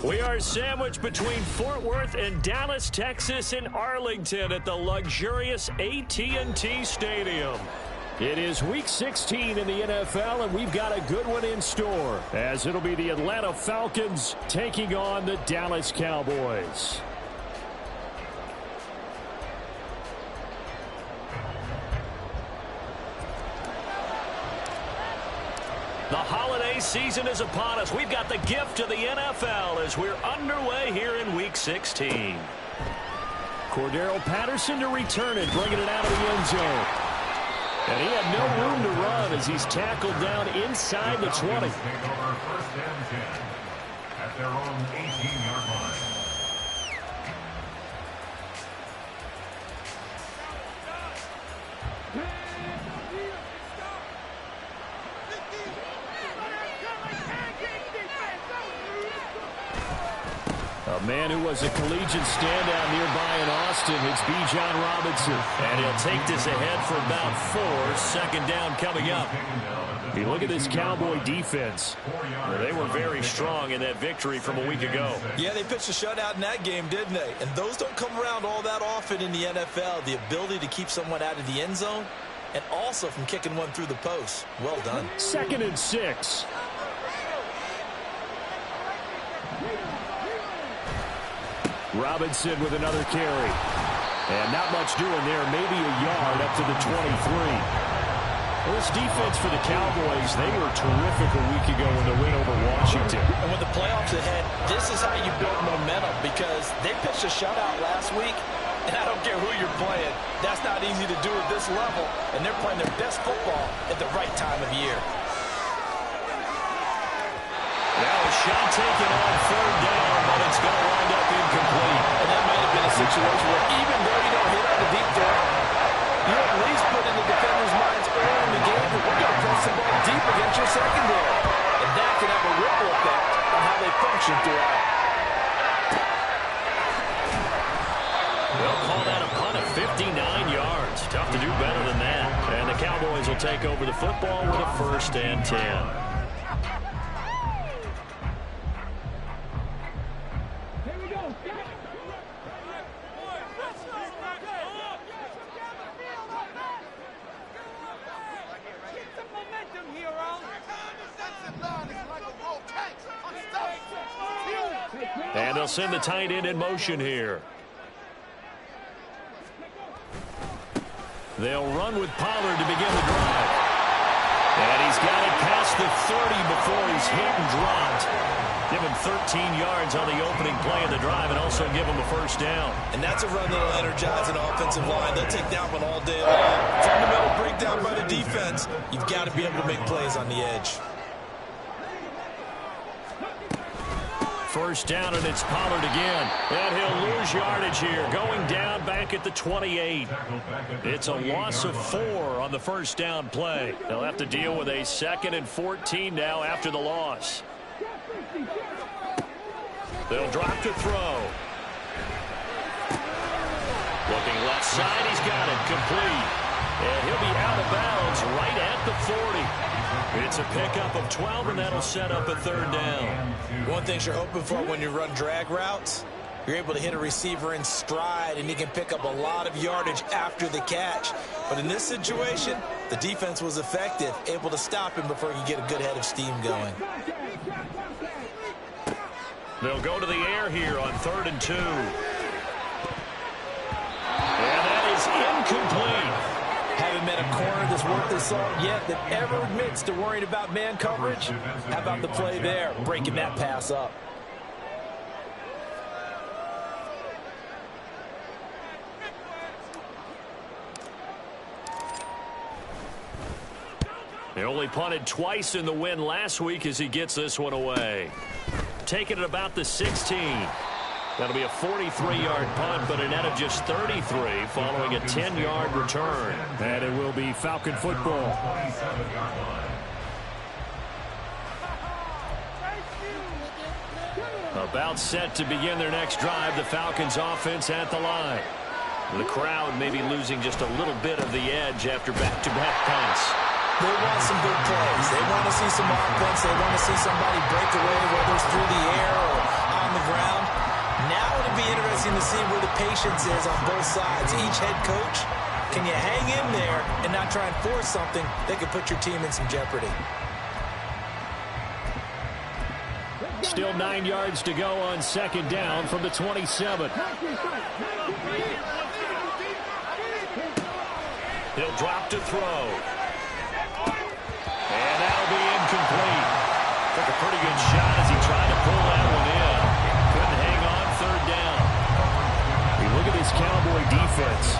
We are sandwiched between Fort Worth and Dallas, Texas, and Arlington at the luxurious AT&T Stadium. It is Week 16 in the NFL, and we've got a good one in store, as it'll be the Atlanta Falcons taking on the Dallas Cowboys. The holiday season is upon us. We've got the gift of the NFL as we're underway here in Week 16. Cordero Patterson to return it, bringing it out of the end zone. And he had no room to run as he's tackled down inside the 20. First and 10 at their own 18-yard line. A man who was a collegiate standout nearby in Austin, it's Bijan Robinson. And he'll take this ahead for about 4. Second down coming up. Hey, look at this Cowboy defense. Well, they were very strong in that victory from a week ago. Yeah, they pitched a shutout in that game, didn't they? And those don't come around all that often in the NFL. The ability to keep someone out of the end zone and also from kicking one through the post. Well done. 2nd and 6. Robinson with another carry. And not much doing there. Maybe a yard up to the 23. Well, this defense for the Cowboys, they were terrific a week ago in the win over Washington. And with the playoffs ahead, this is how you build momentum because they pitched a shutout last week, and I don't care who you're playing. That's not easy to do at this level, and they're playing their best football at the right time of year. Now a shot taken on 3rd down, but it's going to wind up incomplete. And that might have been a situation where even though you don't hit on the deep throw, you at least put in the defender's minds early in the game that we're going to place the ball deep against your secondary. And that can have a ripple effect on how they function throughout. They'll call that a punt of 59 yards. Tough to do better than that. And the Cowboys will take over the football with a 1st and 10. And they'll send the tight end in motion here. They'll run with Pollard to begin the drive. And he's got it past the 30 before he's hit and dropped. Give him 13 yards on the opening play of the drive and also give him a 1st down. And that's a run that'll energize an offensive line. They'll take that one all day long. Fundamental breakdown by the defense. You've got to be able to make plays on the edge. 1st down, and it's Pollard again. And he'll lose yardage here, going down back at the 28. It's a loss of 4 on the 1st down play. They'll have to deal with a 2nd and 14 now after the loss. They'll drop to throw. Looking left side, he's got it complete. And he'll be out of bounds right at the 40. It's a pickup of 12, and that'll set up a 3rd down. One thing you're hoping for when you run drag routes, you're able to hit a receiver in stride, and he can pick up a lot of yardage after the catch. But in this situation, the defense was effective, able to stop him before he could get a good head of steam going. They'll go to the air here on 3rd and 2. And that is incomplete. Haven't met a corner that's worth his salt yet that ever admits to worrying about man coverage. How about the play there, breaking that pass up? They only punted twice in the win last week as he gets this one away. Taking it about the 16. That'll be a 43-yard punt, but a net of just 33 following a 10-yard return. And it will be Falcon football. About set to begin their next drive, the Falcons offense at the line. The crowd may be losing just a little bit of the edge after back-to-back punts. They want some big plays. They want to see some offense. They want to see somebody break away, whether it's through the air or on the ground. Now it'll be interesting to see where the patience is on both sides. Each head coach, can you hang in there and not try and force something that could put your team in some jeopardy? Still 9 yards to go on second down from the 27. He'll drop to throw. And that'll be incomplete. Took a pretty good shot as he tried to pull that one in. Couldn't hang on third down. We look at this Cowboy defense.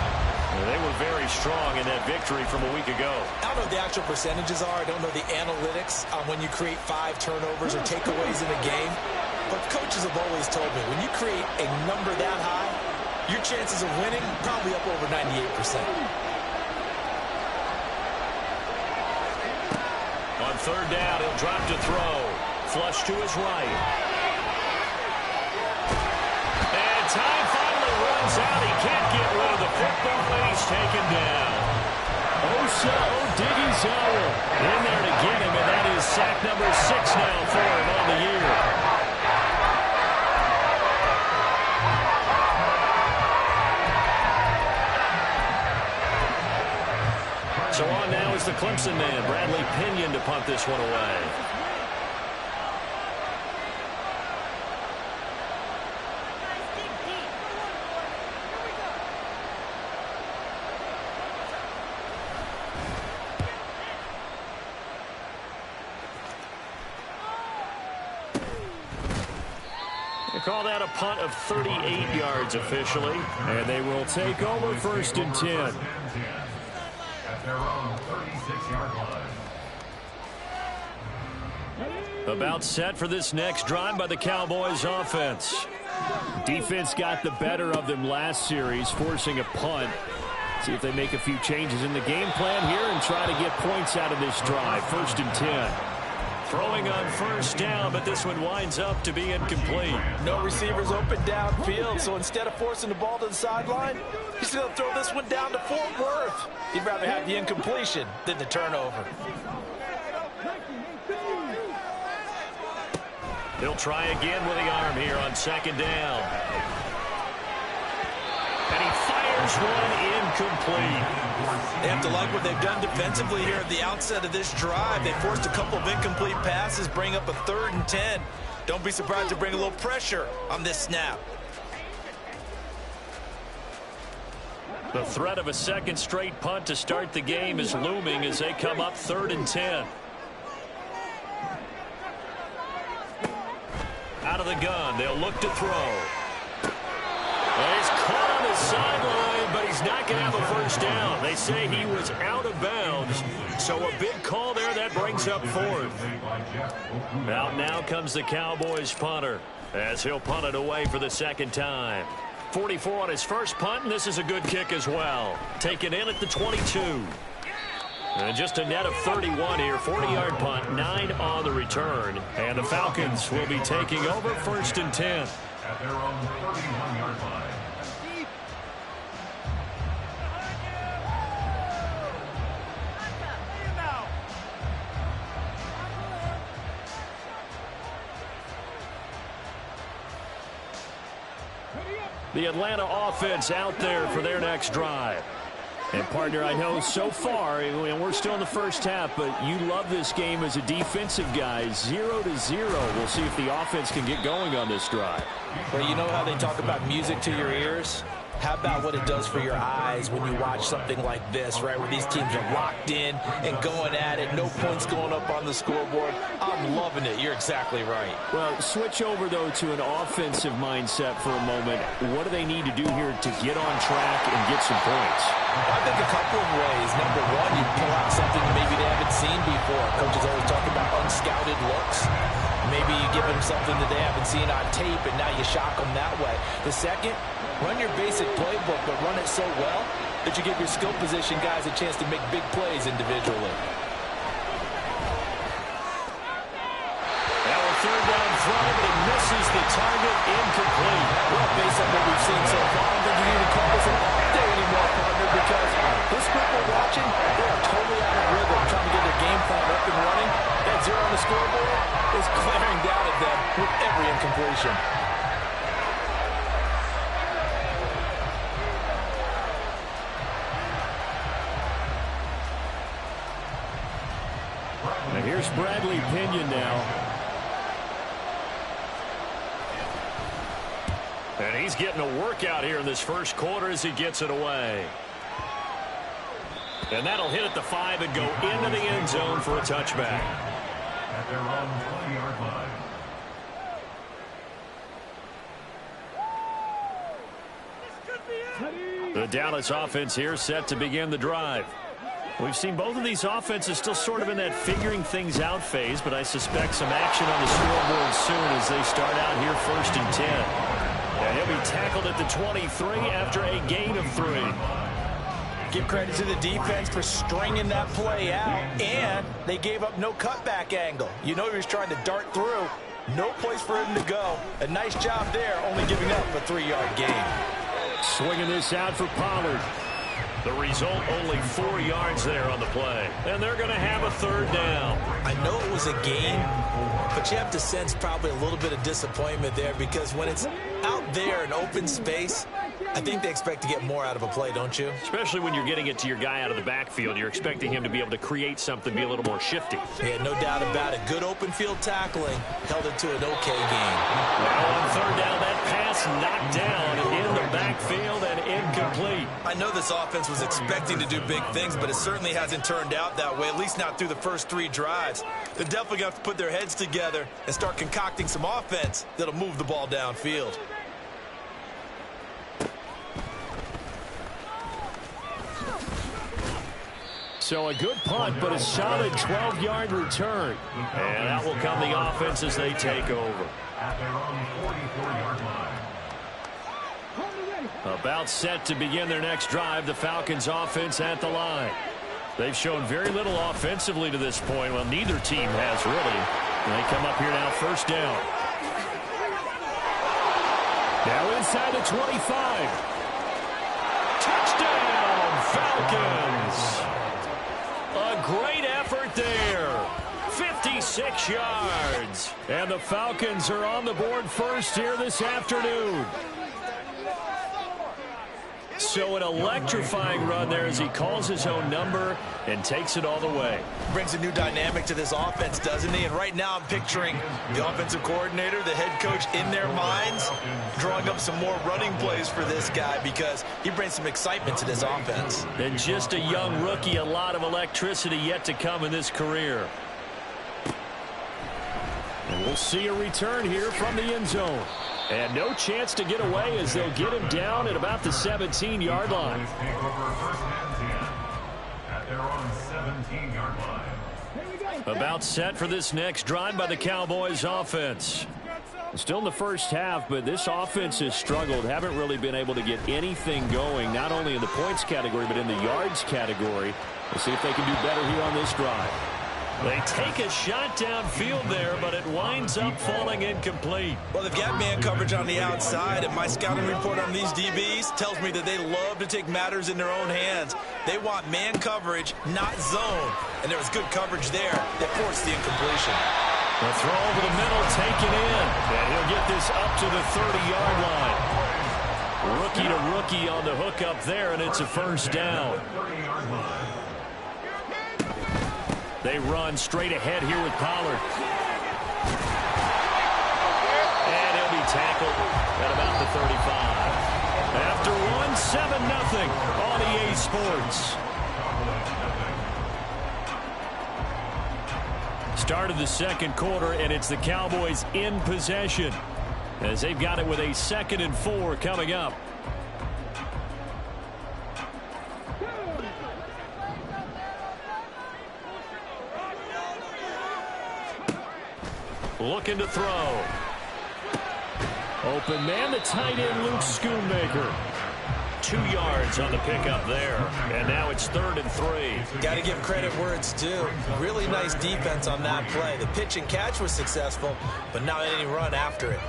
They were very strong in that victory from a week ago. I don't know what the actual percentages are. I don't know the analytics on when you create 5 turnovers or takeaways in a game. But coaches have always told me, when you create a number that high, your chances of winning probably up over 98%. On third down, he'll drop to throw. Flush to his right. And time finally runs out. He can't get rid of the football, and he's taken down. Osa Odighizuwa in there to get him, and that is sack number 6 now for him on the year. So on now is the Clemson man, Bradley Pinion, to punt this one away. They call that a punt of 38 yards officially, and they will take over first and 10. At their own 36-yard line. About set for this next drive by the Cowboys offense. Defense got the better of them last series, forcing a punt. See if they make a few changes in the game plan here and try to get points out of this drive. First and 10. Throwing on first down, but this one winds up to be incomplete. No receivers open downfield, so instead of forcing the ball to the sideline, he's going to throw this one down to Fort Worth. He'd rather have the incompletion than the turnover. He'll try again with the arm here on second down. And he fires one incomplete. They have to like what they've done defensively here at the outset of this drive. They forced a couple of incomplete passes, bring up a 3rd and 10. Don't be surprised to bring a little pressure on this snap. The threat of a second straight punt to start the game is looming as they come up 3rd and 10. Out of the gun, they'll look to throw. Well, he's caught on the sideline, but he's not going to have a first down. They say he was out of bounds, so a big call there that brings up 4th. Out now comes the Cowboys punter as he'll punt it away for the second time. 44 on his first punt, and this is a good kick as well. Taken in at the 22. And just a net of 31 here, 40-yard punt, 9 on the return. And the Falcons will be taking over first and 10. At their own 31-yard line. The Atlanta offense out there for their next drive. And, partner, I know so far, and we're still in the first half, but you love this game as a defensive guy. 0-0. We'll see if the offense can get going on this drive. Well, you know how they talk about music to your ears? How about what it does for your eyes when you watch something like this, right, where these teams are locked in and going at it, no points going up on the scoreboard? I'm loving it. You're exactly right. Well, switch over, though, to an offensive mindset for a moment. What do they need to do here to get on track and get some points? I think a couple of ways. Number one, you pull out something maybe they haven't seen before. Coaches always talk about unscouted looks. Maybe you give them something that they haven't seen on tape, and now you shock them that way. The second, run your basic playbook, but run it so well that you give your skill position guys a chance to make big plays individually. Now a third down throw, but he misses the target, incomplete. Well, based on what we've seen so far, I don't think you can even call this an off day anymore, partner, because this group we're watching, they are totally out of rhythm, trying to get their game plan up and running. That 0 on the scoreboard is glaring down at them with every incompletion. Here's Bradley Pinion now. And he's getting a workout here in this first quarter as he gets it away. And that'll hit at the 5 and go into the end zone for a touchback. At their own 20-yard line. The Dallas offense here set to begin the drive. We've seen both of these offenses still sort of in that figuring things out phase, but I suspect some action on the scoreboard soon as they start out here 1st and 10. And he'll be tackled at the 23 after a gain of 3. Give credit to the defense for stringing that play out, and they gave up no cutback angle. You know he was trying to dart through. No place for him to go. A nice job there, only giving up a 3-yard gain. Swinging this out for Pollard. The result, only 4 yards there on the play. And they're going to have a 3rd down. I know it was a gain, but you have to sense probably a little bit of disappointment there because when it's out there in open space, I think they expect to get more out of a play, don't you? Especially when you're getting it to your guy out of the backfield. You're expecting him to be able to create something, be a little more shifty. Yeah, no doubt about it. Good open field tackling held it to an okay game. Now on 3rd down, that pass knocked down in the backfield and incomplete. I know this offense was expecting to do big things, but it certainly hasn't turned out that way, at least not through the first 3 drives. They're definitely going to have to put their heads together and start concocting some offense that'll move the ball downfield. So a good punt, but a solid 12-yard return. And that will come the offense as they take over. At their own 44-yard line. About set to begin their next drive, the Falcons offense at the line. They've shown very little offensively to this point. Well, neither team has really. And they come up here now 1st down. Now inside the 25. Touchdown, Falcons. A great effort there. 56 yards. And the Falcons are on the board first here this afternoon. So an electrifying run there as he calls his own number and takes it all the way. Brings a new dynamic to this offense, doesn't he? And right now I'm picturing the offensive coordinator, the head coach in their minds, drawing up some more running plays for this guy because he brings some excitement to this offense. And just a young rookie, a lot of electricity yet to come in this career. And we'll see a return here from the end zone. And no chance to get away as they'll get him down at about the 17-yard line. Take over 1st and 10 at their own 17-yard line. About set for this next drive by the Cowboys offense. Still in the first half, but this offense has struggled. Haven't really been able to get anything going, not only in the points category, but in the yards category. We'll see if they can do better here on this drive. They take a shot downfield there, but it winds up falling incomplete. Well, they've got man coverage on the outside, and my scouting report on these DBs tells me that they love to take matters in their own hands. They want man coverage, not zone. And there was good coverage there that forced the incompletion. The throw over the middle taken in, and he'll get this up to the 30-yard line. Rookie to rookie on the hook up there, and it's a 1st down. They run straight ahead here with Pollard. And he'll be tackled at about the 35. After one, 7-0 on EA Sports. Start of the second quarter, and it's the Cowboys in possession as they've got it with a 2nd and 4 coming up. Looking to throw. Open man, the tight end, Luke Schoonmaker. 2 yards on the pickup there. And now it's 3rd and 3. Got to give credit where it's due. Really nice defense on that play. The pitch and catch was successful, but not any run after it.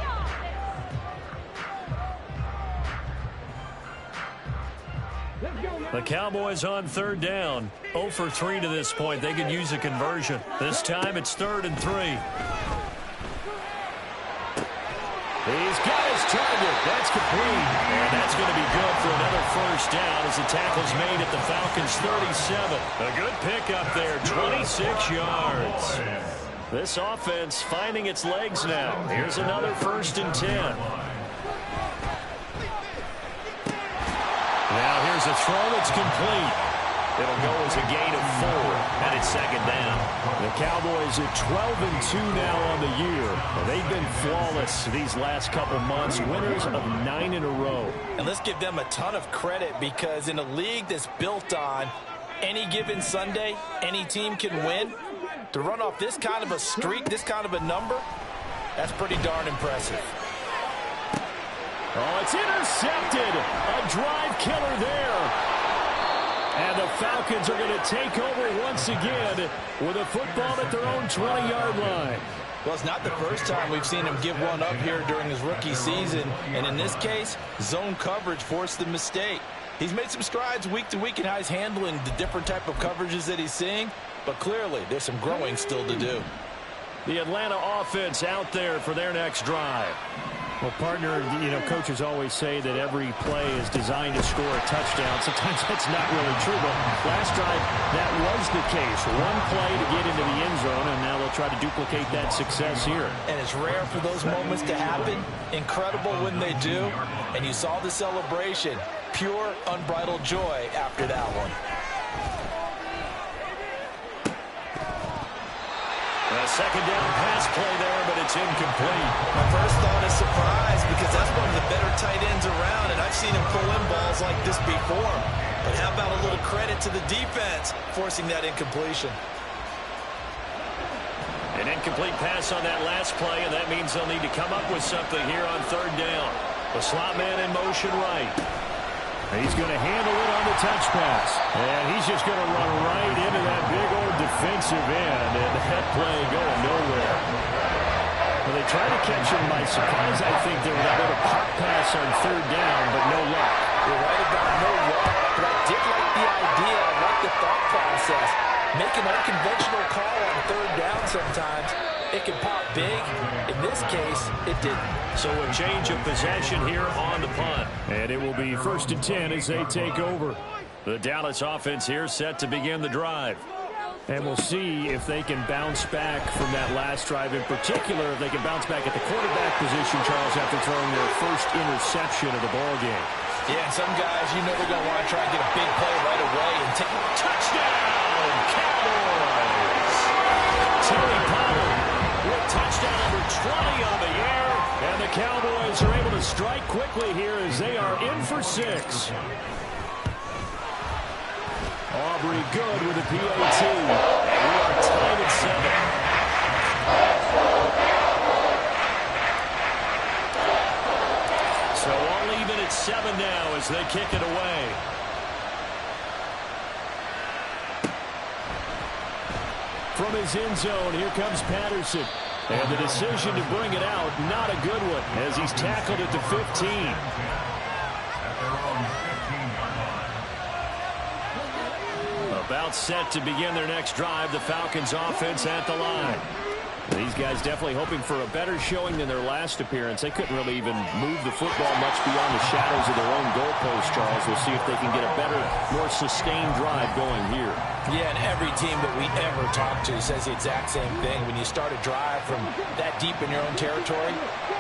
The Cowboys on 3rd down. 0 for 3 to this point. They could use a conversion. This time it's 3rd and 3. He's got his target. That's complete. And that's going to be good for another first down as the tackle's made at the Falcons' 37. A good pickup there, 26 yards. This offense finding its legs now. Here's another 1st and 10. Now here's a throw that's complete. It'll go as a gain of 4, and it's 2nd down. The Cowboys are 12-2 now on the year. They've been flawless these last couple months, winners of 9 in a row. And let's give them a ton of credit, because in a league that's built on any given Sunday, any team can win. To run off this kind of a streak, this kind of a number, that's pretty darn impressive. Oh, it's intercepted. A drive killer there. And the Falcons are going to take over once again with a football at their own 20-yard line. Well, it's not the first time we've seen him give one up here during his rookie season. And in this case, zone coverage forced the mistake. He's made some strides week to week in how he's handling the different type of coverages that he's seeing. But clearly, there's some growing still to do. The Atlanta offense out there for their next drive. Well, partner, coaches always say that every play is designed to score a touchdown. Sometimes that's not really true, but last drive, that was the case. One play to get into the end zone, and now they'll try to duplicate that success here. And it's rare for those moments to happen. Incredible when they do. And you saw the celebration. Pure, unbridled joy after that one. A 2nd down pass play there, but it's incomplete. My first thought is surprise, because that's one of the better tight ends around, and I've seen him pull in balls like this before. But how about a little credit to the defense forcing that incompletion? An incomplete pass on that last play, and that means they'll need to come up with something here on 3rd down. The slot man in motion right. He's going to handle it on the touch pass. And he's just going to run right into that big old defensive end. And that play going nowhere. Well, they tried to catch him by surprise, I think. They were going to go to pop pass on 3rd down, but no luck. You're right about no luck, but I did like the idea. I like the thought process. Make an unconventional call on 3rd down sometimes. It can pop big. In this case, it didn't. So a change of possession here on the punt. And it will be 1st and 10 as they take over. The Dallas offense here set to begin the drive. And we'll see if they can bounce back from that last drive. In particular, if they can bounce back at the quarterback position, Charles, after throwing their first interception of the ball game. Yeah, and some guys, they're going to want to try and get a big play right away and take touchdown, Cowboys! Terry Pollard with touchdown number 20 on the air. And the Cowboys are able to strike quickly here as they are in for 6. Aubrey good with a PAT. We are tied at 7. So all even at 7 now as they kick it away. From his end zone, here comes Patterson. And the decision to bring it out, not a good one, as he's tackled at the 15. About set to begin their next drive, the Falcons offense at the line. These guys definitely hoping for a better showing than their last appearance. They couldn't really even move the football much beyond the shadows of their own goalpost, Charles. We'll see if they can get a better, more sustained drive going here. Yeah, and every team that we ever talk to says the exact same thing. When you start a drive from that deep in your own territory,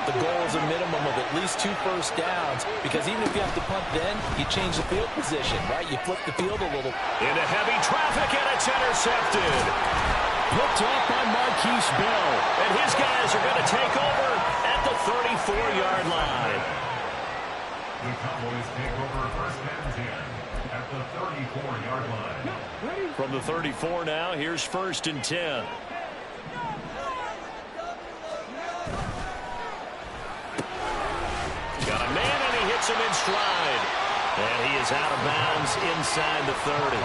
the goal is a minimum of at least 2 first downs, because even if you have to punt then, you change the field position, right? You flip the field a little. Into heavy traffic, and it's intercepted. Picked off by Marquise Bell. And his guys are going to take over at the 34-yard line. The Cowboys take over 1st and 10 at the 34-yard line. From the 34 now, here's 1st and 10. Got a man, and he hits him in stride. And he is out of bounds inside the 30.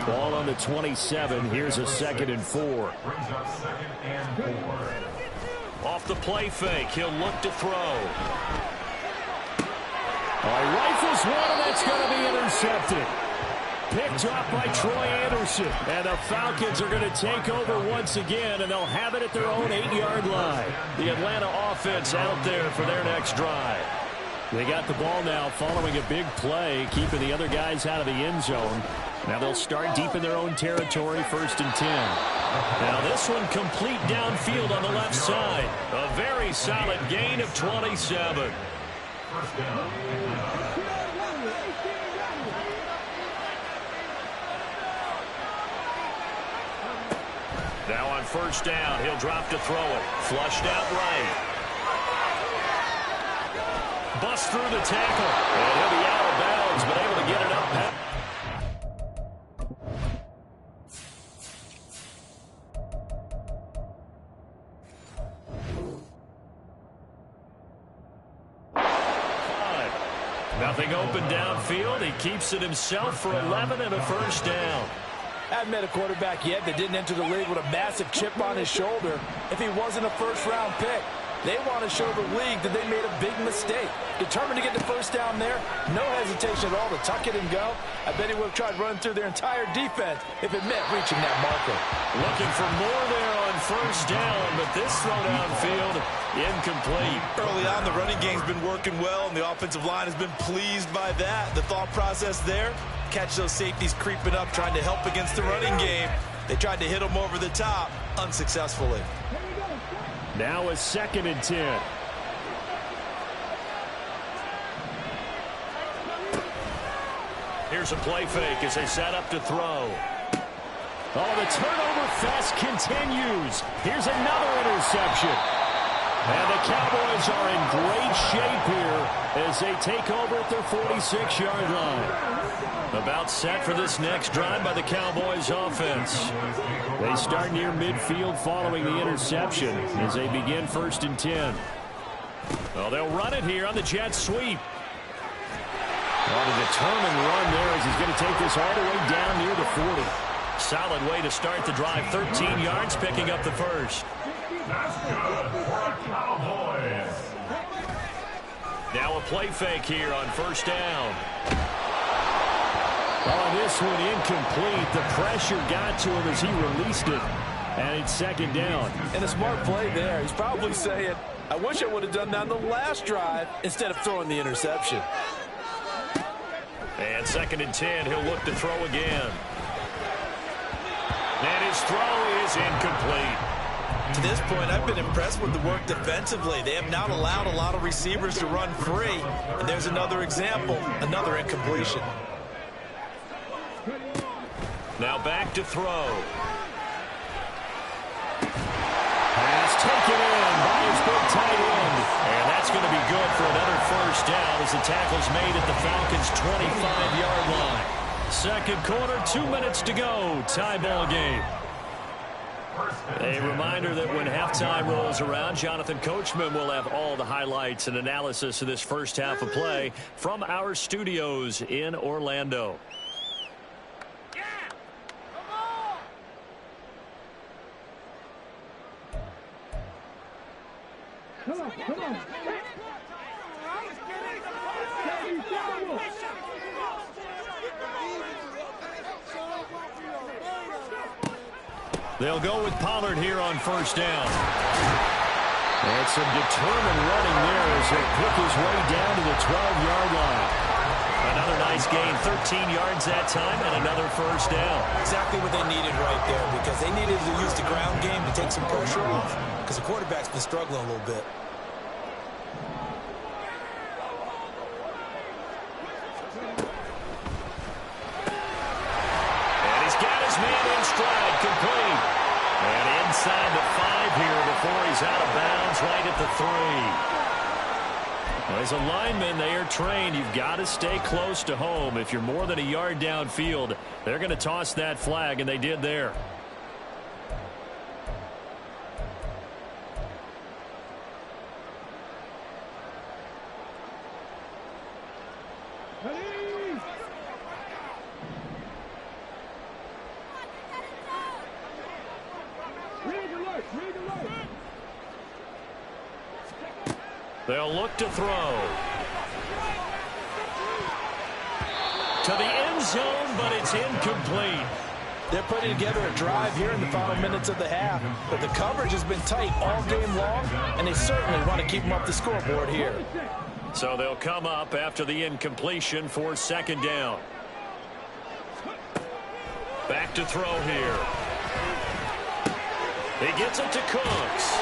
Ball on the 27. Here's a 2nd and 4. Brings up 2nd and 4. Off the play fake, he'll look to throw. Rifles one, and that's going to be intercepted. picked off by Troy Anderson. And the Falcons are going to take over once again, and they'll have it at their own 8-yard line. The Atlanta offense out there for their next drive. They got the ball now following a big play, keeping the other guys out of the end zone. Now they'll start deep in their own territory, 1st and 10. Now this one complete downfield on the left side. A very solid gain of 27. First down. Now on 1st down, he'll drop to throw it. Flushed out right. Bust through the tackle. And he'll be out of bounds, but able to get it up. Nothing open downfield. He keeps it himself for 11 and a 1st down. I haven't met a quarterback yet that didn't enter the league with a massive chip on his shoulder if he wasn't a 1st-round pick. They want to show the league that they made a big mistake. Determined to get the 1st down there, no hesitation at all to tuck it and go. I bet he would have tried running through their entire defense if it meant reaching that marker. Looking for more there on 1st down, but this throw downfield incomplete. Early on, the running game's been working well, and the offensive line has been pleased by that. The thought process there, catch those safeties creeping up, trying to help against the running game. They tried to hit them over the top, unsuccessfully. Now a 2nd and 10. Here's a play fake as they set up to throw. Oh, the turnover fest continues. Here's another interception. And the Cowboys are in great shape here as they take over at their 46-yard line. About set for this next drive by the Cowboys offense. They start near midfield following the interception as they begin 1st and 10. Well, they'll run it here on the jet sweep. Well, a determined run there as he's going to take this all the way down near the 40. Solid way to start the drive. 13 yards, picking up the 1st. That's good for a Cowboys. Now a play fake here on 1st down. Oh, this one incomplete. The pressure got to him as he released it. And it's 2nd down. And a smart play there. He's probably saying, I wish I would have done that on the last drive instead of throwing the interception. And 2nd and 10, he'll look to throw again. And his throw is incomplete. To this point, I've been impressed with the work defensively. They have not allowed a lot of receivers to run free. And there's another example, another incompletion. Now back to throw. Pass taken in by his big tight end. And that's going to be good for another 1st down as the tackle's made at the Falcons' 25-yard line. 2nd quarter, 2 minutes to go. Tie ball game. A reminder that when halftime rolls around, Jonathan Coachman will have all the highlights and analysis of this 1st half of play from our studios in Orlando. Come on. They'll go with Pollard here on 1st down. And some determined running there as he'll pick his way down to the 12-yard line. Another nice gain, 13 yards that time, and another 1st down. Exactly what they needed right there, because they needed to use the ground game to take some pressure off, because the quarterback's been struggling a little bit. And he's got his man in stride, complete. And inside the 5 here before he's out of bounds right at the 3. Well, as a lineman, they are trained. You've got to stay close to home. If you're more than a yard downfield, they're going to toss that flag, and they did there. They'll look to throw. To the end end zone, but it's incomplete. They're putting together a drive here in the final minutes of the half, but the coverage has been tight all game long, and they certainly want to keep them up the scoreboard here. So they'll come up after the incompletion for second down. Back to throw here. He gets it to Cooks.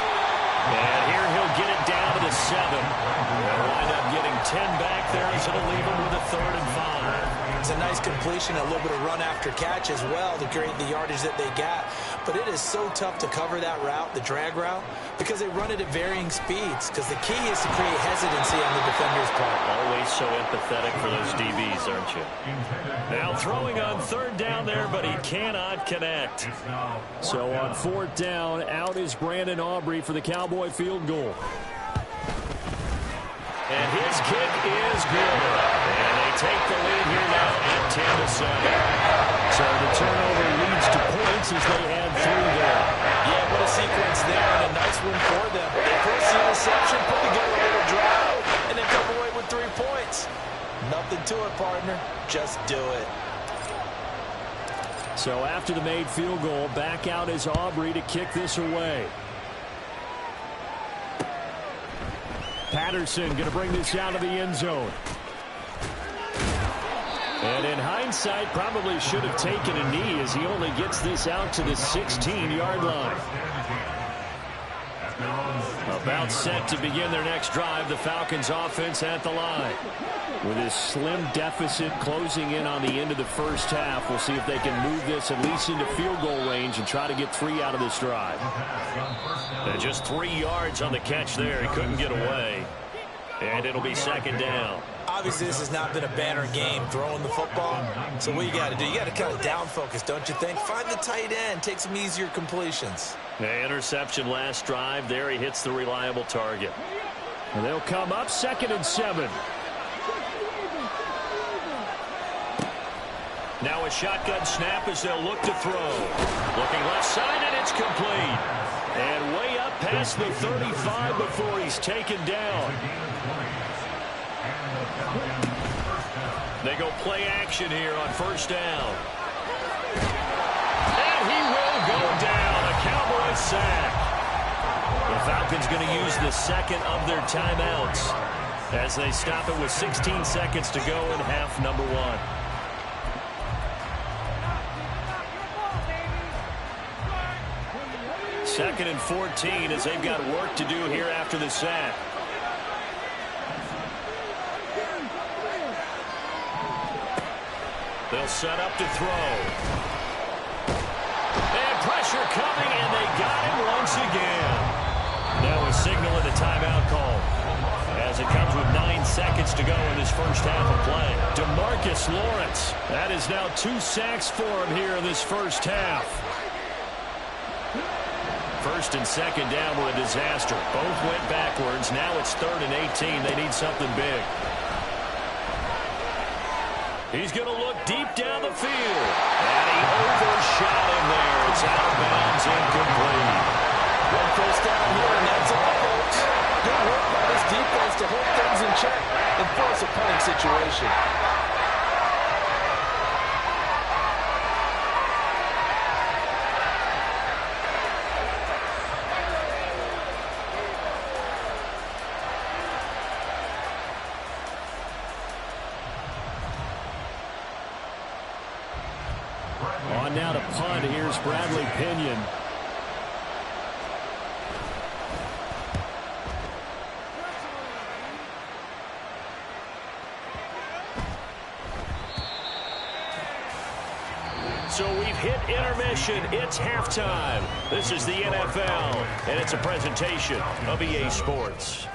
And here he'll get it down to the 7. They'll wind up getting 10 back there as it'll leave him with a 3rd and 5. It's a nice completion, a little bit of run after catch as well to create the yardage that they got. But it is so tough to cover that route, the drag route, because they run it at varying speeds. Because the key is to create hesitancy on the defender's part. Always so empathetic for those DBs, aren't you? Now throwing on 3rd down there, but he cannot connect. So on 4th down, out is Brandon Aubrey for the Cowboy field goal. And his kick is good. And they take the lead here now at 10-7. So the turnover leads to points as they add 3 there. Yeah, what a sequence there, and a nice win for them. They force the interception, put together a little drive, and then come away with 3 points. Nothing to it, partner. Just do it. So after the made field goal, back out is Aubrey to kick this away. Patterson going to bring this out of the end zone. And in hindsight, probably should have taken a knee as he only gets this out to the 16-yard line. About set to begin their next drive, the Falcons offense at the line. With his slim deficit closing in on the end of the first half, we'll see if they can move this at least into field goal range and try to get 3 out of this drive. And just 3 yards on the catch there. He couldn't get away. And it'll be second down. Obviously, this has not been a banner game throwing the football. So what you got to do, you got to kind of down focus, don't you think? Find the tight end, take some easier completions. The interception last drive. There he hits the reliable target. And they'll come up 2nd and 7. Now a shotgun snap as they'll look to throw. Looking left side, and it's complete. And way up past the 35 before he's taken down. They go play action here on 1st down. And he will go down. A Cowboy sack. The Falcons going to use the 2nd of their timeouts as they stop it with 16 seconds to go in half number 1. Second and 14 as they've got work to do here after the sack. They'll set up to throw. And pressure coming, and they got him once again. Now a signal in the timeout call as it comes with 9 seconds to go in this first half of play. DeMarcus Lawrence. That is now 2 sacks for him here in this first half. 1st and 2nd down were a disaster. Both went backwards. Now it's 3rd and 18. They need something big. He's going to look deep down the field. And he overshot him there. It's out of bounds, incomplete. 1 first down here, and that's all, folks. Good work by this defense to hold things in check and force a punting situation. On now to punt. Here's Bradley Pinion. So we've hit intermission. It's halftime. This is the NFL, and it's a presentation of EA Sports.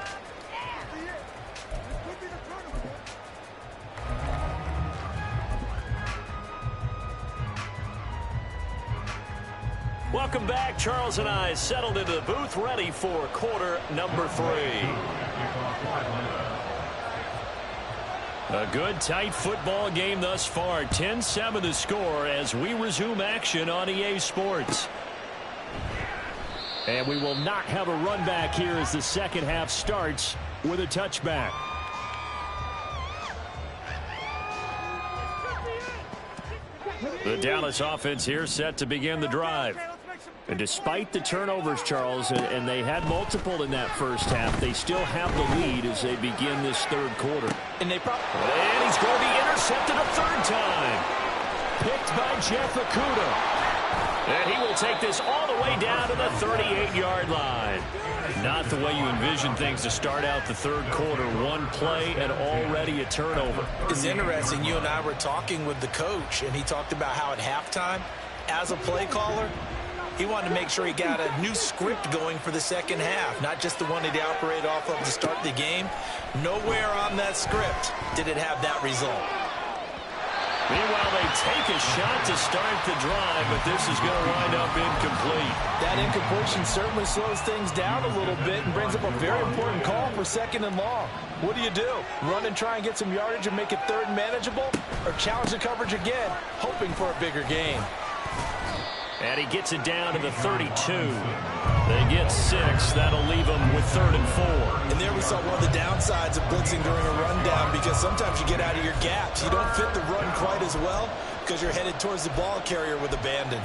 Welcome back. Charles and I settled into the booth, ready for quarter number 3. A good, tight football game thus far. 10-7 the score as we resume action on EA Sports. And we will not have a run back here as the second half starts with a touchback. The Dallas offense here set to begin the drive. And despite the turnovers, Charles, and they had multiple in that first half, they still have the lead as they begin this third quarter. And he's going to be intercepted a third time. Picked by Jeff Okudah. And he will take this all the way down to the 38-yard line. Not the way you envision things to start out the third quarter. One play and already a turnover. It's interesting. You and I were talking with the coach, and he talked about how at halftime, as a play caller, he wanted to make sure he got a new script going for the second half, not just the one that he operated off of to start the game. Nowhere on that script did it have that result. Meanwhile, they take a shot to start the drive, but this is going to wind up incomplete. That incompletion certainly slows things down a little bit and brings up a very important call for second and long. What do? Run and try and get some yardage and make it third and manageable, or challenge the coverage again, hoping for a bigger gain? And he gets it down to the 32. They get 6. That'll leave them with 3rd and 4. And there we saw one of the downsides of blitzing during a rundown, because sometimes you get out of your gaps. You don't fit the run quite as well because you're headed towards the ball carrier with abandon.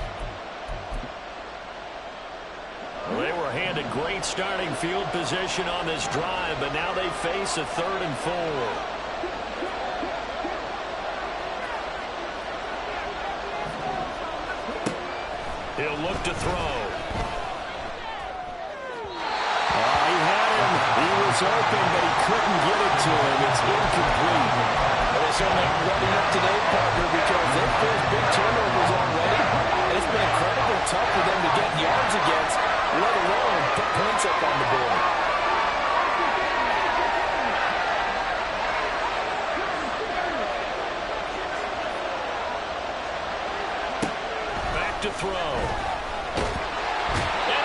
Well, they were handed great starting field position on this drive, but now they face a 3rd and 4. He'll look to throw. He had him. He was open, but he couldn't get it to him. It's incomplete. Well, they certainly ready up today, partner, because they've faced big turnovers already, and it's been incredibly tough for them to get yards against, let alone put points up on the board. To throw. And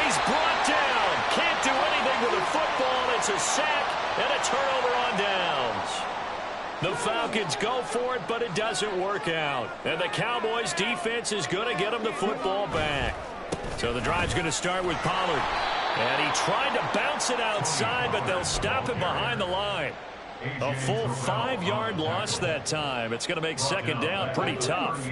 he's brought down. Can't do anything with a football. It's a sack and a turnover on downs. The Falcons go for it, but it doesn't work out. And the Cowboys defense is going to get them the football back. So the drive's going to start with Pollard. And he tried to bounce it outside, but they'll stop him behind the line. A full 5-yard loss that time. It's going to make second down pretty tough.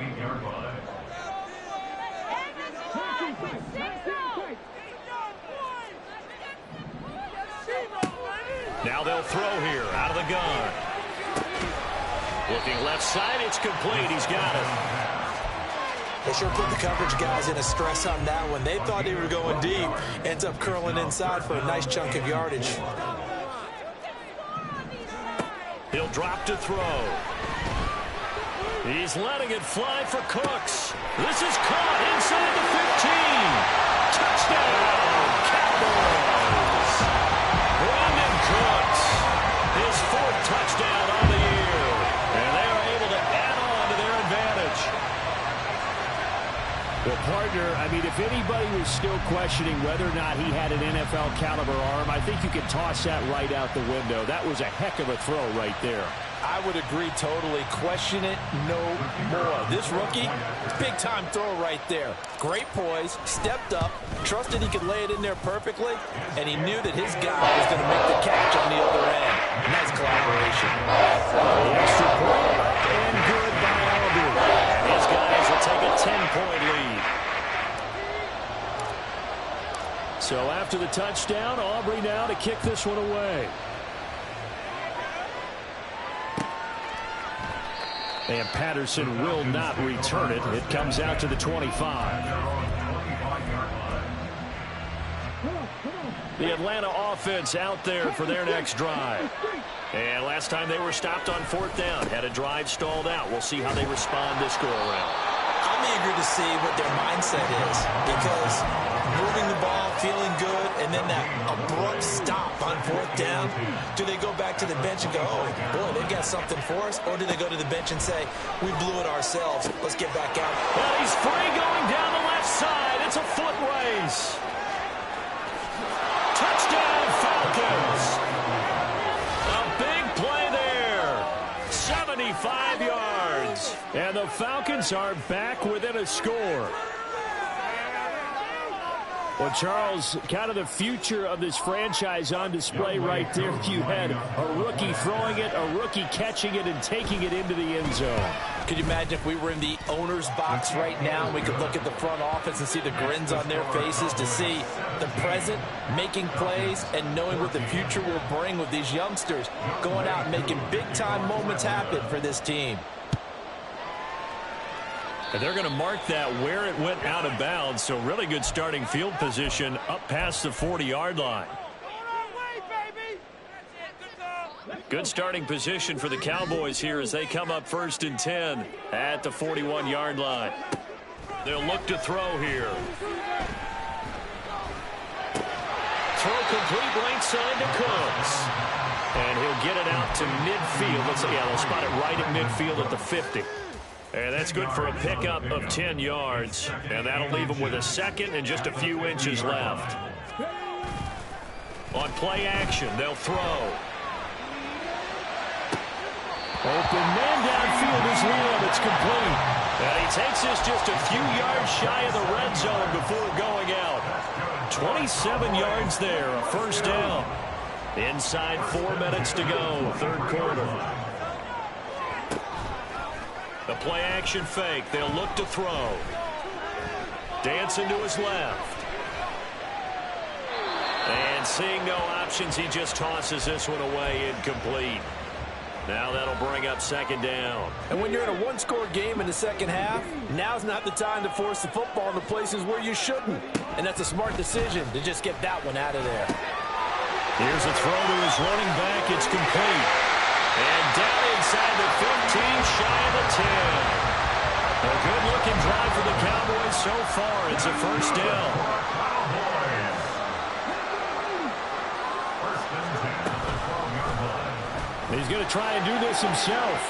Now they'll throw here out of the gun. Looking left side, it's complete. He's got it. They sure put the coverage guys in a stress on that one. They thought they were going deep. Ends up curling inside for a nice chunk of yardage. He'll drop to throw. He's letting it fly for Cooks. This is caught inside the 15. Touchdown, Cowboys. Brandon Cooks, his 4th touchdown on the year. And they are able to add on to their advantage. Well, partner, I mean, if anybody was still questioning whether or not he had an NFL caliber arm, I think you could toss that right out the window. That was a heck of a throw right there. I would agree totally. Question it no more. This rookie, big-time throw right there. Great poise, stepped up, trusted he could lay it in there perfectly, and he knew that his guy was going to make the catch on the other end. Nice collaboration. The extra point, and good by Aubrey. These guys will take a 10-point lead. So after the touchdown, Aubrey now to kick this one away. And Patterson will not return it. It comes out to the 25. The Atlanta offense out there for their next drive. And last time they were stopped on 4th down. Had a drive stalled out. We'll see how they respond this go-around. I'm eager to see what their mindset is, because moving the ball, feeling good, and then that abrupt stop on 4th down, do they go back to the bench and go, oh, boy, they've got something for us, or do they go to the bench and say, we blew it ourselves, let's get back out? Well, he's free going down the left side. It's a foot race. Touchdown, Falcons. A big play there. 75 yards. And the Falcons are back within a score. Well, Charles, kind of the future of this franchise on display right there. You had a rookie throwing it, a rookie catching it, and taking it into the end zone. Could you imagine if we were in the owner's box right now and we could look at the front office and see the grins on their faces to see the present making plays and knowing what the future will bring with these youngsters going out and making big-time moments happen for this team. And they're going to mark that where it went out of bounds, so really good starting field position up past the 40-yard line. Good starting position for the Cowboys here as they come up 1st and 10 at the 41-yard line. They'll look to throw here. Throw complete right side to Cooks. And he'll get it out to midfield. They'll spot it right at midfield at the 50. And that's good for a pickup of 10 yards. And that'll leave them with a second and just a few inches left. On play action, they'll throw. Open man downfield is Liam. It's complete. And he takes this just a few yards shy of the red zone before going out. 27 yards there, a first down. Inside 4 minutes to go, 3rd quarter. The play action fake. They'll look to throw. Dancing to his left. And seeing no options, he just tosses this one away, incomplete. Now that'll bring up 2nd down. And when you're in a one-score game in the second half, now's not the time to force the football in the places where you shouldn't. And that's a smart decision to just get that one out of there. Here's a throw to his running back. It's complete. And down inside the 15, shy of the 10. A good-looking drive for the Cowboys so far. It's a first down. He's going to try and do this himself.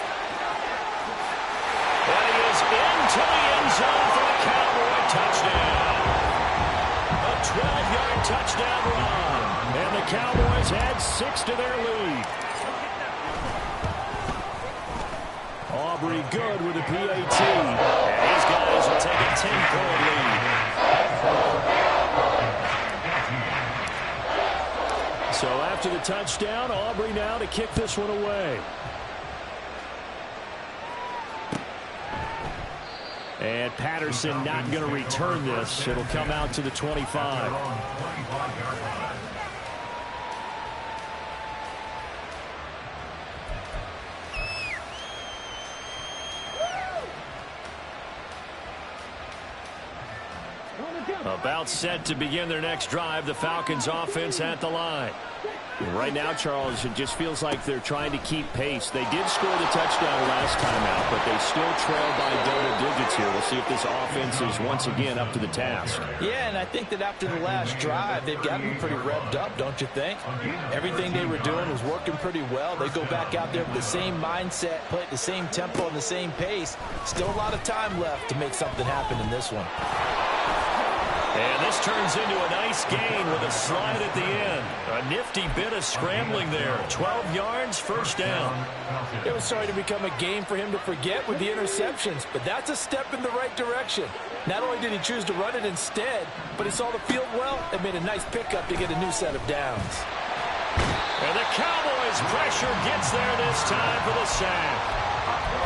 And he is into the end zone for the Cowboy touchdown. A 12-yard touchdown run. And the Cowboys add 6 to their lead. Aubrey good with a PAT. And these guys will take a 10-point lead. So after the touchdown, Aubrey now to kick this one away. And Patterson not going to return this. It'll come out to the 25. About set to begin their next drive. The Falcons offense at the line. Right now, Charles, it just feels like they're trying to keep pace. They did score the touchdown last time out, but they still trail by double digits here. We'll see if this offense is once again up to the task. Yeah, and I think that after the last drive, they've gotten pretty revved up, don't you think? Everything they were doing was working pretty well. They go back out there with the same mindset, play at the same tempo and the same pace. Still a lot of time left to make something happen in this one. And this turns into a nice gain with a slide at the end. A nifty bit of scrambling there. 12 yards, first down. It was starting to become a game for him to forget with the interceptions, but that's a step in the right direction. Not only did he choose to run it instead, but he saw the field well and made a nice pickup to get a new set of downs. And the Cowboys' pressure gets there this time for the sack.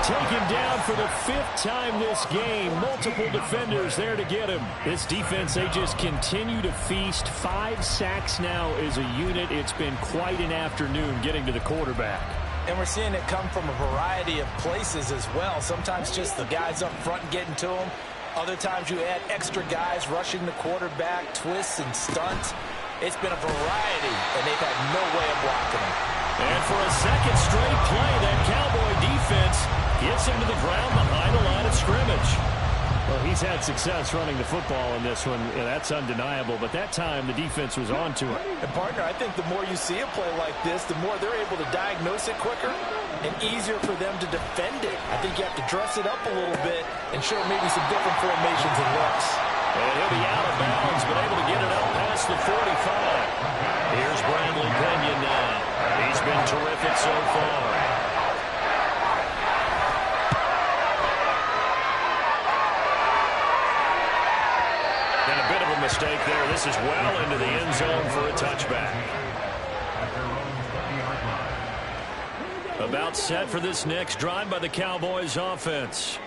Taken down for the 5th time this game. Multiple defenders there to get him. This defense, they just continue to feast. 5 sacks now as a unit. It's been quite an afternoon getting to the quarterback. And we're seeing it come from a variety of places as well. Sometimes just the guys up front getting to him. Other times you add extra guys rushing the quarterback, twists and stunts. It's been a variety, and they've had no way of blocking him. And for a second straight play, that Cowboy defense gets him to the ground behind the line of scrimmage. Well, he's had success running the football in this one. Yeah, that's undeniable. But that time, the defense was on to it. And, partner, I think the more you see a play like this, the more they're able to diagnose it quicker and easier for them to defend it. I think you have to dress it up a little bit and show maybe some different formations and looks. And he'll be out of bounds, but able to get it up past the 45. Here's Bradley Pinion now. He's been terrific so far. mistake there. This is well into the end zone for a touchback. About set for this next drive by the Cowboys offense.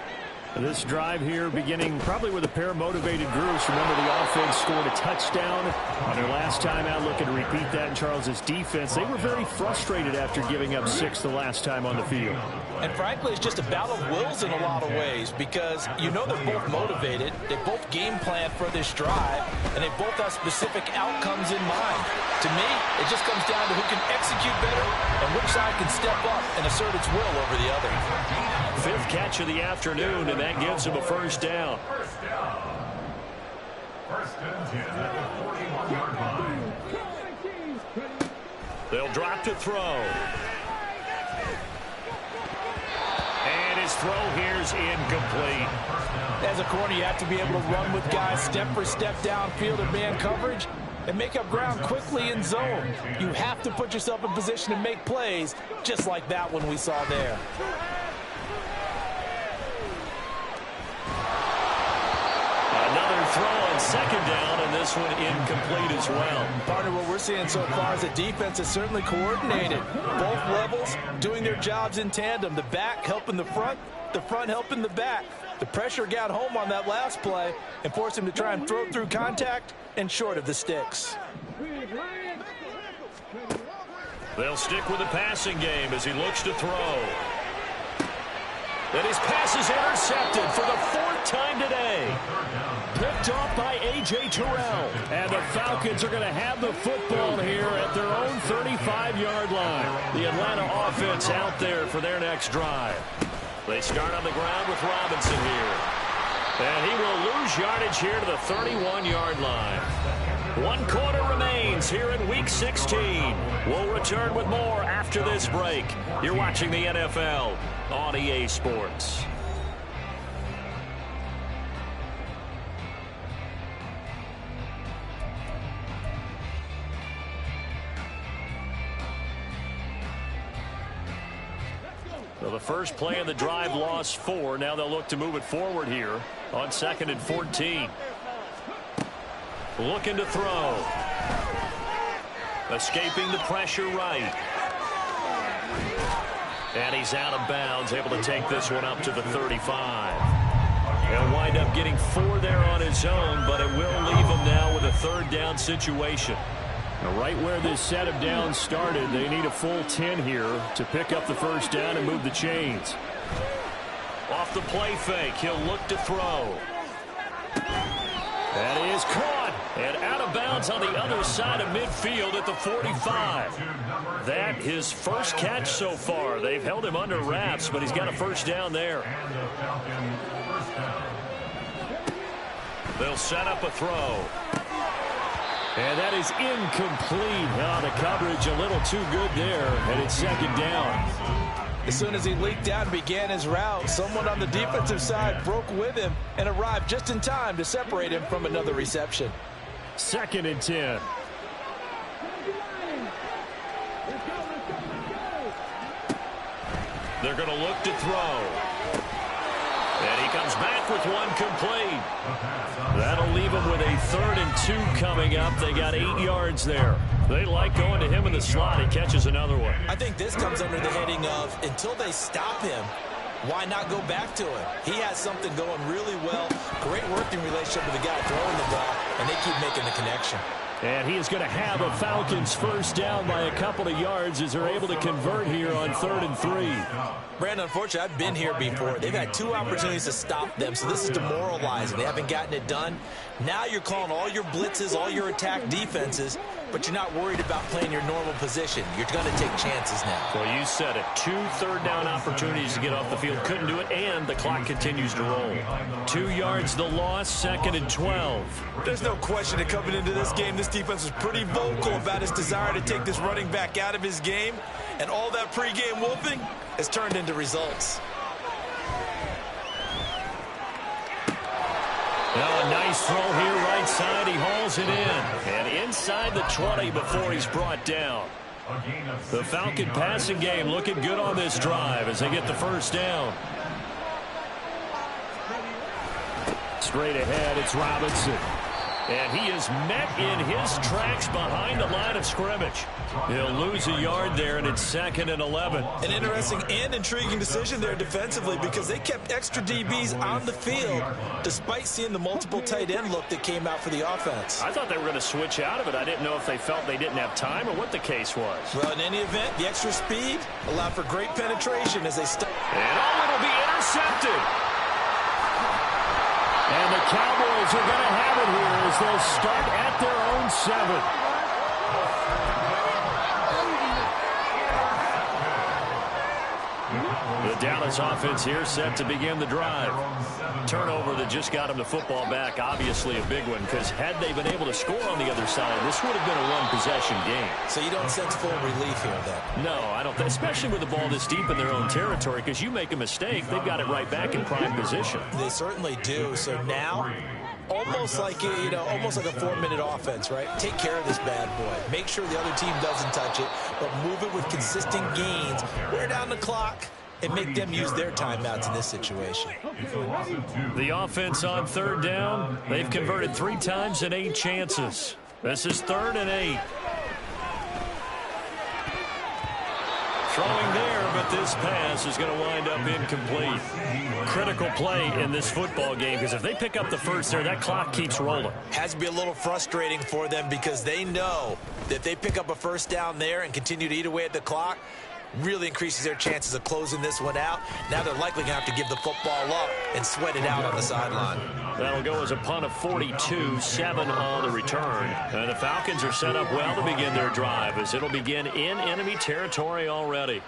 This drive here beginning probably with a pair of motivated groups. Remember, the offense scored a touchdown on their last time out. Looking to repeat that in Charles's defense. They were very frustrated after giving up 6 the last time on the field. And frankly, it's just a battle of wills in a lot of ways because you know they're both motivated. They both game plan for this drive, and they both have specific outcomes in mind. To me, it just comes down to who can execute better and which side can step up and assert its will over the other. 5th catch of the afternoon, and that gives him a first down. First and 10 at the 41-yard line. They'll drop to throw. And his throw here's incomplete. As a corner, you have to be able to run with guys step for step downfield in man coverage and make up ground quickly in zone. You have to put yourself in position to make plays, just like that one we saw there. Another throw on second down, and this one incomplete as well. Partner, what we're seeing so far is the defense is certainly coordinated. Both levels doing their jobs in tandem. The back helping the front helping the back. The pressure got home on that last play and forced him to try and throw through contact and short of the sticks. They'll stick with the passing game as he looks to throw. And his pass is intercepted for the 4th time today. Picked off by A.J. Terrell. And the Falcons are going to have the football here at their own 35-yard line. The Atlanta offense out there for their next drive. They start on the ground with Robinson here. And he will lose yardage here to the 31-yard line. 1 quarter remains here in Week 16. We'll return with more after this break. You're watching the NFL on EA Sports. So the first play of the drive lost 4. Now they'll look to move it forward here on 2nd and 14. Looking to throw. Escaping the pressure right. And he's out of bounds, able to take this one up to the 35. He'll wind up getting 4 there on his own, but it will leave him now with a 3rd down situation. Now, right where this set of downs started, they need a full 10 here to pick up the first down and move the chains. Off the play fake, he'll look to throw. That is caught and out of bounds on the other side of midfield at the 45. That his first catch so far. They've held him under wraps, but he's got a first down there. They'll set up a throw. And that is incomplete. Now the coverage a little too good there, and it's 2nd down. As soon as he leaked out and began his route, someone on the defensive side broke with him and arrived just in time to separate him from another reception. 2nd and 10. They're going to look to throw. And he comes back with one complete. That'll leave him with a 3rd and 2 coming up. They got 8 yards there. They like going to him in the slot. He catches another one. I think this comes under the heading of until they stop him, why not go back to him? He has something going really well. Great working relationship with the guy throwing the ball, and they keep making the connection. And he is going to have a Falcons first down by a couple of yards as they're able to convert here on 3rd and 3. Brandon, unfortunately, I've been here before. They've had 2 opportunities to stop them, so this is demoralizing. They haven't gotten it done. Now you're calling all your blitzes, all your attack defenses, but you're not worried about playing your normal position. You're going to take chances now. Well, you said it. 2 third-down opportunities to get off the field. Couldn't do it, and the clock continues to roll. 2 yards the loss, 2nd and 12. There's no question that coming into this game, this defense was pretty vocal about its desire to take this running back out of his game, and all that pregame wolfing has turned into results. Now a nice throw here right side. He hauls it in. And inside the 20 before he's brought down. The Falcon passing game looking good on this drive as they get the first down. Straight ahead, it's Robinson. And he is met in his tracks behind the line of scrimmage. He'll lose a yard there, and it's 2nd and 11. An interesting and intriguing decision there defensively because they kept extra DBs on the field despite seeing the multiple tight end look that came out for the offense. I thought they were going to switch out of it. I didn't know if they felt they didn't have time or what the case was. Well, in any event, the extra speed allowed for great penetration as they stop. And it'll be intercepted. And the Cowboys are going to have it here as they'll start at their own 7. The Dallas offense here set to begin the drive. Turnover that just got them the football back, obviously a big one, because had they been able to score on the other side, this would have been a one-possession game. So you don't sense full relief here, then? No, I don't, especially with the ball this deep in their own territory, because you make a mistake, they've got it right back in prime position. They certainly do. So now, almost like almost like a 4-minute offense, right? Take care of this bad boy. Make sure the other team doesn't touch it, but move it with consistent gains. Wear down the clock and make them use their timeouts in this situation. The offense on 3rd down, they've converted 3 times in 8 chances. This is 3rd and 8. Throwing there, but this pass is going to wind up incomplete. Critical play in this football game, because if they pick up the first there, that clock keeps rolling. Has to be a little frustrating for them because they know that if they pick up a first down there and continue to eat away at the clock, really increases their chances of closing this one out. Now they're likely going to have to give the football up and sweat it out on the sideline. That'll go as a punt of 42, 7 on the return. And the Falcons are set up well to begin their drive as it'll begin in enemy territory already.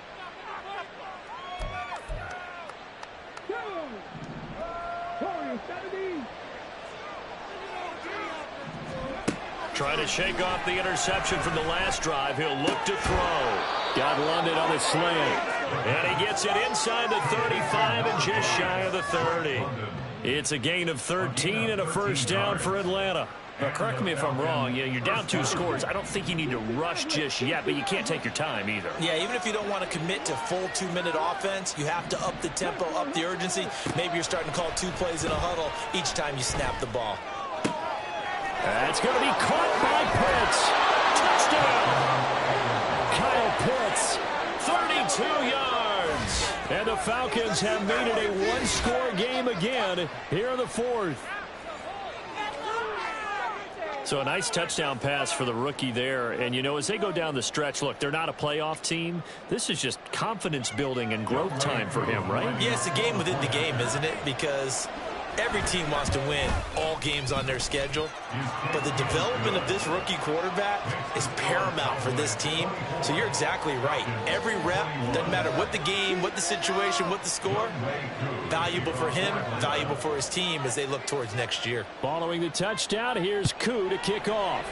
Trying to shake off the interception from the last drive. He'll look to throw. Got London on the slant. And he gets it inside the 35 and just shy of the 30. It's a gain of 13 and a first down for Atlanta. Now, correct me if I'm wrong. You're down 2 scores. I don't think you need to rush just yet, but you can't take your time either. Yeah, even if you don't want to commit to full 2-minute offense, you have to up the tempo, up the urgency. Maybe you're starting to call 2 plays in a huddle each time you snap the ball. That's going to be caught by Pitts. Touchdown. Kyle Pitts, 32 yards. And the Falcons have made it a 1-score game again here in the 4th. So a nice touchdown pass for the rookie there. And, as they go down the stretch, look, they're not a playoff team. This is just confidence building and growth time for him, right? Yeah, it's a game within the game, isn't it? Because every team wants to win all games on their schedule, but the development of this rookie quarterback is paramount for this team. So you're exactly right. Every rep, doesn't matter what the game, what the situation, what the score, valuable for him, valuable for his team as they look towards next year. Following the touchdown, here's Koo to kick off.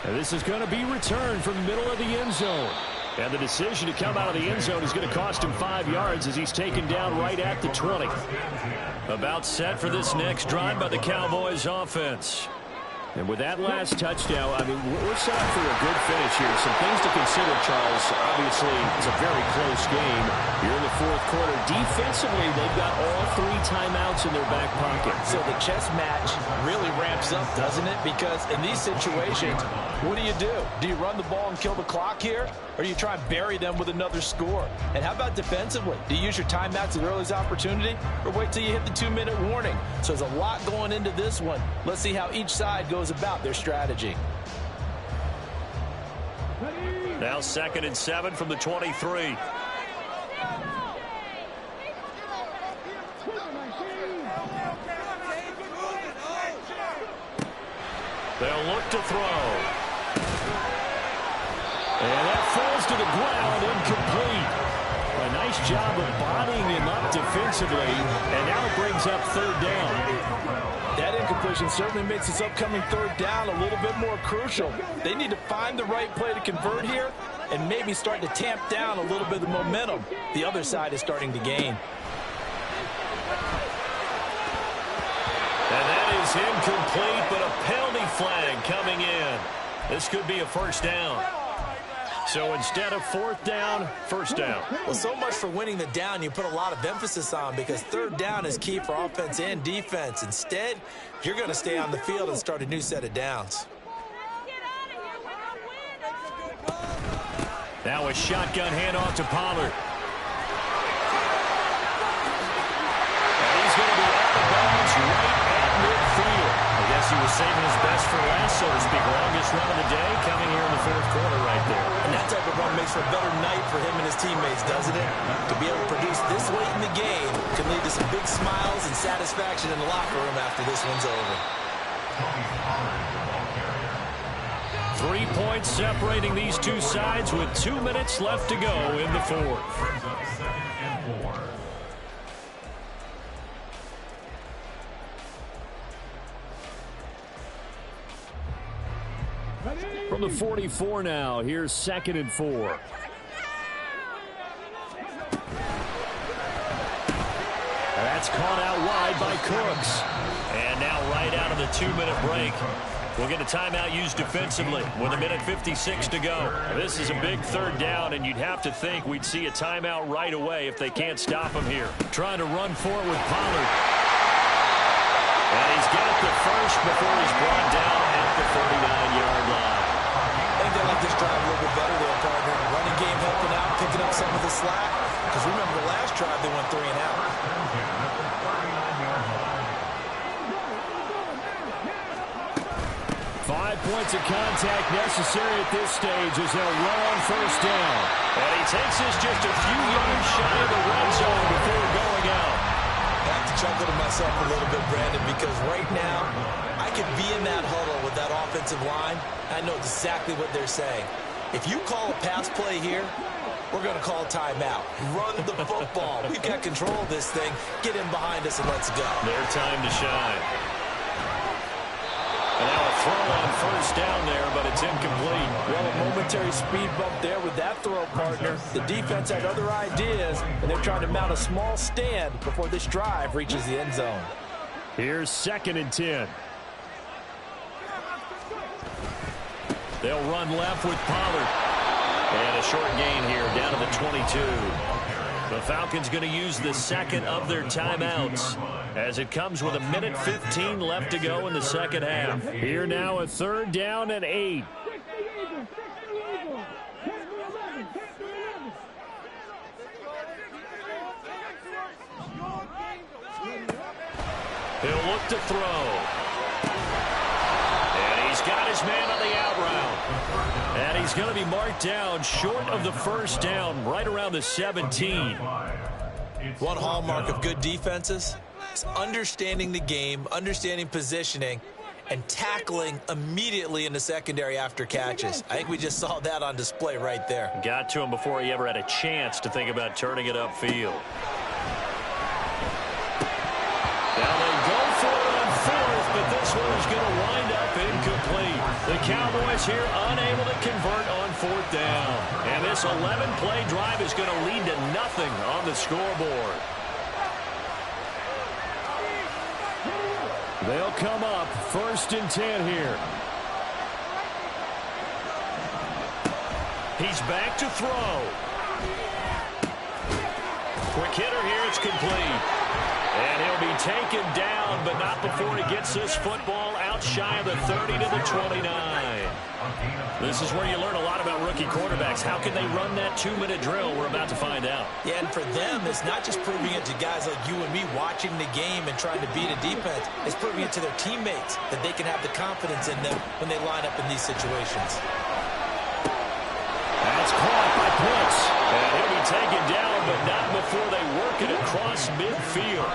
And this is going to be returned from the middle of the end zone. And the decision to come out of the end zone is going to cost him 5 yards as he's taken down right at the 20. About set for this next drive by the Cowboys offense. And with that last touchdown, we're set up for a good finish here. Some things to consider, Charles. Obviously, it's a very close game. You're in the 4th quarter. Defensively, they've got all 3 timeouts in their back pocket. So the chess match really ramps up, doesn't it? Because in these situations, what do? Do you run the ball and kill the clock here? Or do you try and bury them with another score? And how about defensively? Do you use your timeouts at the earliest opportunity? Or wait till you hit the 2-minute warning? So there's a lot going into this one. Let's see how each side goes about their strategy. Now 2nd and 7 from the 23. They'll look to throw. And that falls to the ground, incomplete. A nice job of bodying him up defensively, and now it brings up 3rd down. That incompletion certainly makes this upcoming 3rd down a little bit more crucial. They need to find the right play to convert here and maybe start to tamp down a little bit of the momentum the other side is starting to gain. And that is incomplete, but a penalty flag coming in. This could be a first down. So instead of fourth down, first down. Well, so much for winning the down you put a lot of emphasis on, because third down is key for offense and defense. Instead, you're going to stay on the field and start a new set of downs. Now a shotgun handoff to Pollard. And he's going to be out of bounds right at midfield. I guess he was saving his best for last, so to speak. Longest run of the day coming here in the fourth quarter right there. And that type of run makes for a better night for him and his teammates, doesn't it? To be able to produce this late in the game can lead to some big smiles and satisfaction in the locker room after this one's over. 3 points separating these two sides with 2 minutes left to go in the fourth. From the 44 now, here's 2nd and 4. That's caught out wide by Cooks. And now right out of the 2-minute break, we'll get a timeout used defensively with 1:56 to go. This is a big third down, and you'd have to think we'd see a timeout right away if they can't stop him here. Trying to run forward with Pollard. And he's got the first before he's brought down at the 39-yard line. I think they like this drive a little bit better there, partner. Running game helping out, picking up some of the slack. Because remember the last drive, they went 3 and out. 5 points of contact necessary at this stage as they'll run on first down. And he takes this just a few yards shy of the red zone before going out. I have to chuckle to myself a little bit, Brandon, because right now I could be in that huddle with that offensive line. I know exactly what they're saying. If you call a pass play here, we're going to call timeout. Run the football. We've got control of this thing. Get in behind us and let's go. Their time to shine. And now a throw on first down there, but it's incomplete. Well, a momentary speed bump there with that throw, partner. The defense had other ideas, and they're trying to mount a small stand before this drive reaches the end zone. Here's 2nd and 10. They'll run left with Pollard. And a short gain here down to the 22. The Falcons going to use the second of their timeouts as it comes with 1:15 left to go in the second half. Here now a third down and 8. He'll look to throw. And he's got his man on the out route. And he's going to be marked down short of the first down, right around the 17. One hallmark of good defenses is understanding the game, understanding positioning, and tackling immediately in the secondary after catches. I think we just saw that on display right there. Got to him before he ever had a chance to think about turning it upfield. Now they go for it on fourth, but this one is going to wind up incomplete. The Cowboys here unable to convert on fourth down. And this 11-play drive is going to lead to nothing on the scoreboard. They'll come up 1st and 10 here. He's back to throw. Quick hitter here, it's complete. And he'll be taken down, but not before he gets this football out shy of the 30 to the 29. This is where you learn a lot about rookie quarterbacks. How can they run that 2-minute drill? We're about to find out. Yeah, and for them, it's not just proving it to guys like you and me watching the game and trying to beat a defense. It's proving it to their teammates that they can have the confidence in them when they line up in these situations. That's caught by Pitts. And he'll be taken down, but not before they work it across midfield.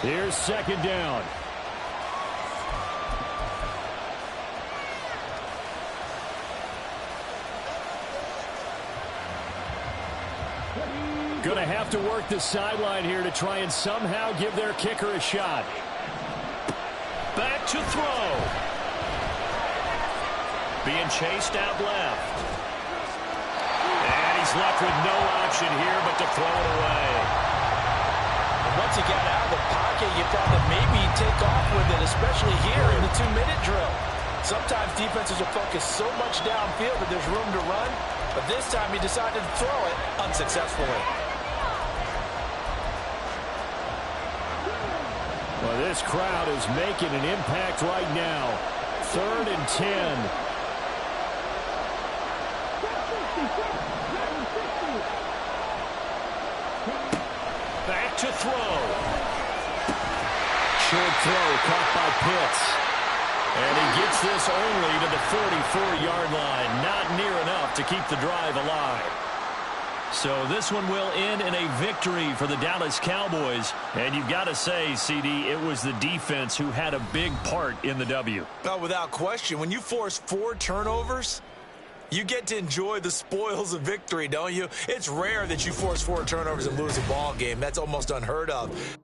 Here's 2nd down. Going to have to work the sideline here to try and somehow give their kicker a shot. Back to throw. Being chased out left. And he's left with no option here but to throw it away. And once he got out of the pocket, you thought that maybe he'd take off with it, especially here in the 2-minute drill. Sometimes defenses are focused so much downfield that there's room to run. But this time he decided to throw it unsuccessfully. Well, this crowd is making an impact right now. 3rd and 10. Back to throw. Short throw caught by Pitts. And he gets this only to the 44-yard line. Not near enough to keep the drive alive. So this one will end in a victory for the Dallas Cowboys. And you've got to say, CD, it was the defense who had a big part in the W. No, without question. When you force 4 turnovers, you get to enjoy the spoils of victory, don't you? It's rare that you force 4 turnovers and lose a ball game. That's almost unheard of.